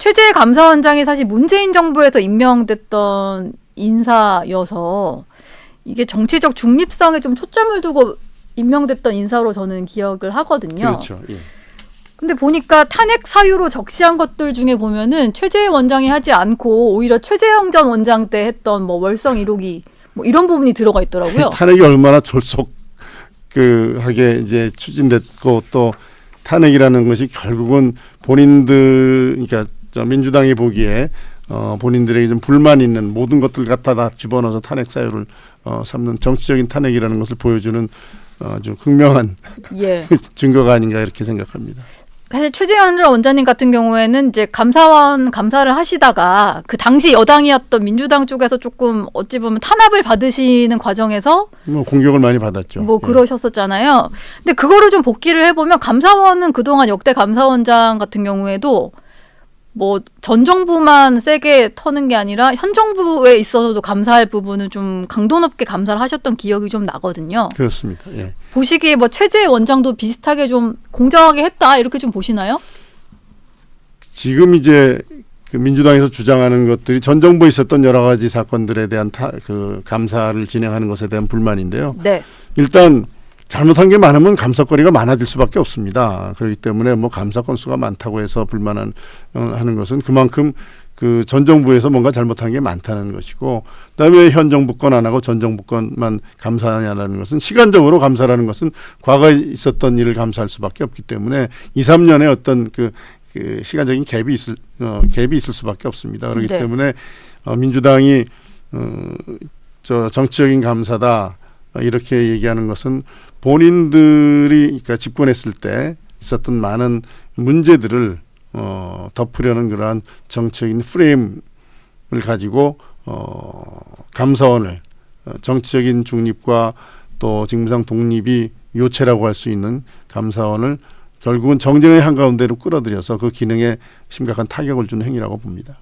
최재 감사원장이 사실 문재인 정부에서 임명됐던 인사여서 이게 정치적 중립성에 좀 초점을 두고 임명됐던 인사로 저는 기억을 하거든요. 그렇죠. 예. 근데 보니까 탄핵 사유로 적시한 것들 중에 보면은 최재 원장이 하지 않고 오히려 최재형 전 원장 때 했던 뭐 월성 1호기 뭐 이런 부분이 들어가 있더라고요. 탄핵이 얼마나 졸속하게 이제 추진됐고 또 탄핵이라는 것이 결국은 본인들 그러니까 민주당이 보기에 본인들에게 좀 불만 있는 모든 것들 갖다 다 집어넣어서 탄핵 사유를 삼는 정치적인 탄핵이라는 것을 보여주는 아주 극명한 예. 증거가 아닌가 이렇게 생각합니다. 사실 최재현 전 원장님 같은 경우에는 이제 감사원 감사를 하시다가 그 당시 여당이었던 민주당 쪽에서 조금 어찌 보면 탄압을 받으시는 과정에서 뭐 공격을 많이 받았죠. 뭐 예. 그러셨었잖아요. 근데 그거를 좀 복기를 해보면 감사원은 그동안 역대 감사원장 같은 경우에도 뭐 전 정부만 세게 터는 게 아니라 현 정부에 있어서도 감사할 부분은 좀 강도 높게 감사를 하셨던 기억이 좀 나거든요. 그렇습니다. 예. 보시기에 뭐 최재 원장도 비슷하게 좀 공정하게 했다 이렇게 좀 보시나요? 지금 이제 그 민주당에서 주장하는 것들이 전 정부에 있었던 여러 가지 사건들에 대한 그 감사를 진행하는 것에 대한 불만인데요. 네. 일단 잘못한 게 많으면 감사거리가 많아질 수밖에 없습니다. 그렇기 때문에 뭐 감사 건수가 많다고 해서 불만하는 하는 것은 그만큼 그 전 정부에서 뭔가 잘못한 게 많다는 것이고, 그다음에 현 정부 건 안 하고 전 정부 건만 감사하냐는 것은 시간적으로 감사라는 것은 과거에 있었던 일을 감사할 수밖에 없기 때문에 2, 3년의 어떤 그 시간적인 갭이 있을 수밖에 없습니다. 그렇기 네. 때문에 민주당이 정치적인 감사다 이렇게 얘기하는 것은 본인들이 그러니까 집권했을 때 있었던 많은 문제들을 덮으려는 그러한 정치적인 프레임을 가지고 감사원을 정치적인 중립과 또 직무상 독립이 요체라고 할 수 있는 감사원을 결국은 정쟁의 한가운데로 끌어들여서 그 기능에 심각한 타격을 주는 행위라고 봅니다.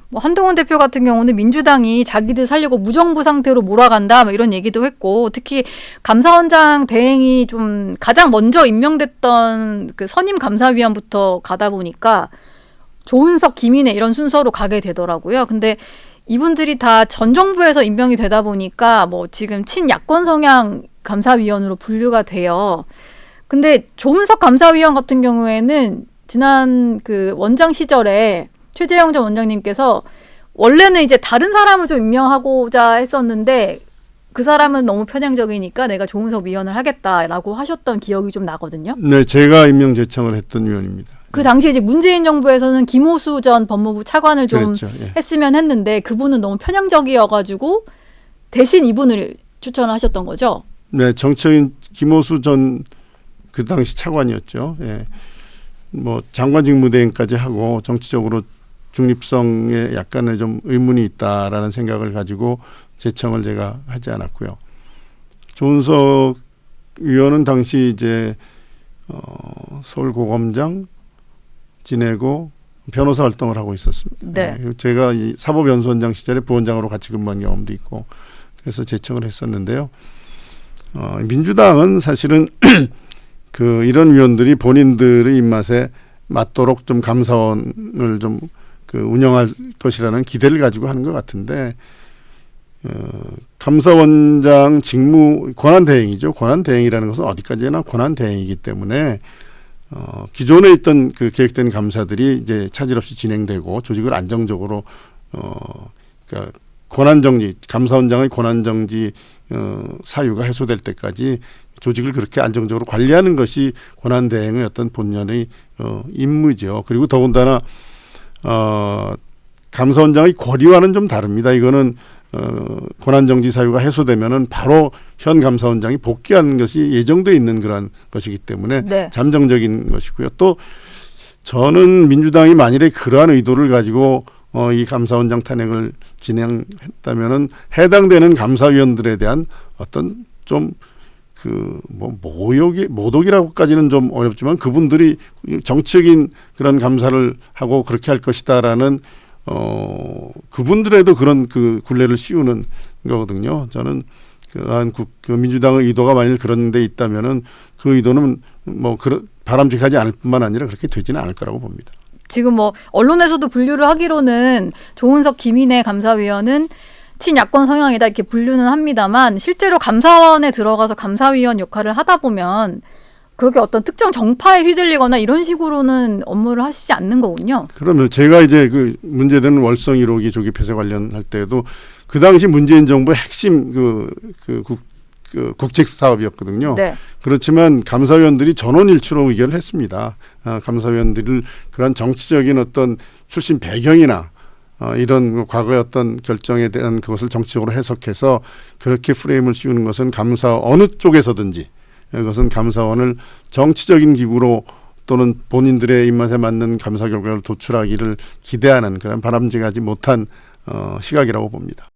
뭐 한동훈 대표 같은 경우는 민주당이 자기들 살려고 무정부 상태로 몰아간다 뭐 이런 얘기도 했고, 특히 감사원장 대행이 좀 가장 먼저 임명됐던 그 선임 감사위원부터 가다 보니까 조은석, 김인혜 이런 순서로 가게 되더라고요. 근데 이분들이 다 전 정부에서 임명이 되다 보니까 뭐 지금 친야권 성향 감사위원으로 분류가 돼요. 근데 조은석 감사위원 같은 경우에는 지난 그 원장 시절에 최재형 전 원장님께서 원래는 이제 다른 사람을 좀 임명하고자 했었는데 그 사람은 너무 편향적이니까 내가 조은석 위원을 하겠다라고 하셨던 기억이 좀 나거든요. 네, 제가 임명 제청을 했던 위원입니다. 그 당시에 이제 문재인 정부에서는 김호수 전 법무부 차관을 좀 그랬죠. 예. 했으면 했는데 그분은 너무 편향적이어가지고 대신 이분을 추천을 하셨던 거죠. 네, 정치인 김호수 전 그 당시 차관이었죠. 예. 뭐 장관 직무대행까지 하고 정치적으로 중립성에 약간의 좀 의문이 있다라는 생각을 가지고 제청을 제가 하지 않았고요. 조은석 위원은 당시 이제 서울고검장 지내고 변호사 활동을 하고 있었습니다. 네. 제가 이 사법연수원장 시절에 부원장으로 같이 근무한 경험도 있고 그래서 제청을 했었는데요. 민주당은 사실은 이런 위원들이 본인들의 입맛에 맞도록 좀 감사원을 좀 운영할 것이라는 기대를 가지고 하는 것 같은데, 감사원장 직무 권한대행이죠. 권한대행이라는 것은 어디까지나 권한대행이기 때문에 기존에 있던 그 계획된 감사들이 이제 차질 없이 진행되고 조직을 안정적으로 그러니까 권한정지, 감사원장의 권한정지 사유가 해소될 때까지 조직을 그렇게 안정적으로 관리하는 것이 권한대행의 어떤 본연의 임무죠. 그리고 더군다나 감사원장의 권위와는 좀 다릅니다. 이거는 권한정지 사유가 해소되면은 바로 현 감사원장이 복귀하는 것이 예정돼 있는 그런 것이기 때문에 네. 잠정적인 것이고요. 또 저는 민주당이 만일에 그러한 의도를 가지고 이 감사원장 탄핵을 진행했다면은 해당되는 감사위원들에 대한 어떤 좀 모독이라고까지는 좀 어렵지만 그분들이 정치적인 그런 감사를 하고 그렇게 할 것이다라는 그분들에도 그런 그 굴레를 씌우는 거거든요. 저는 그 민주당의 의도가 만일 그런 데 있다면은 그 의도는 바람직하지 않을 뿐만 아니라 그렇게 되지는 않을 거라고 봅니다. 지금 뭐 언론에서도 분류를 하기로는 조은석 김인혜 감사위원은 친야권 성향이다 이렇게 분류는 합니다만 실제로 감사원에 들어가서 감사위원 역할을 하다 보면 그렇게 어떤 특정 정파에 휘둘리거나 이런 식으로는 업무를 하시지 않는 거군요. 그러면 제가 이제 그 문제되는 월성 1호기 조기 폐쇄 관련할 때도 그 당시 문재인 정부의 핵심 국책 사업이었거든요. 네. 그렇지만 감사위원들이 전원일치로 의결을 했습니다. 감사위원들을 그런 정치적인 어떤 출신 배경이나 이런 과거의 어떤 결정에 대한 그것을 정치적으로 해석해서 그렇게 프레임을 씌우는 것은 어느 쪽에서든지 그것은 감사원을 정치적인 기구로 또는 본인들의 입맛에 맞는 감사 결과를 도출하기를 기대하는 그런 바람직하지 못한 시각이라고 봅니다.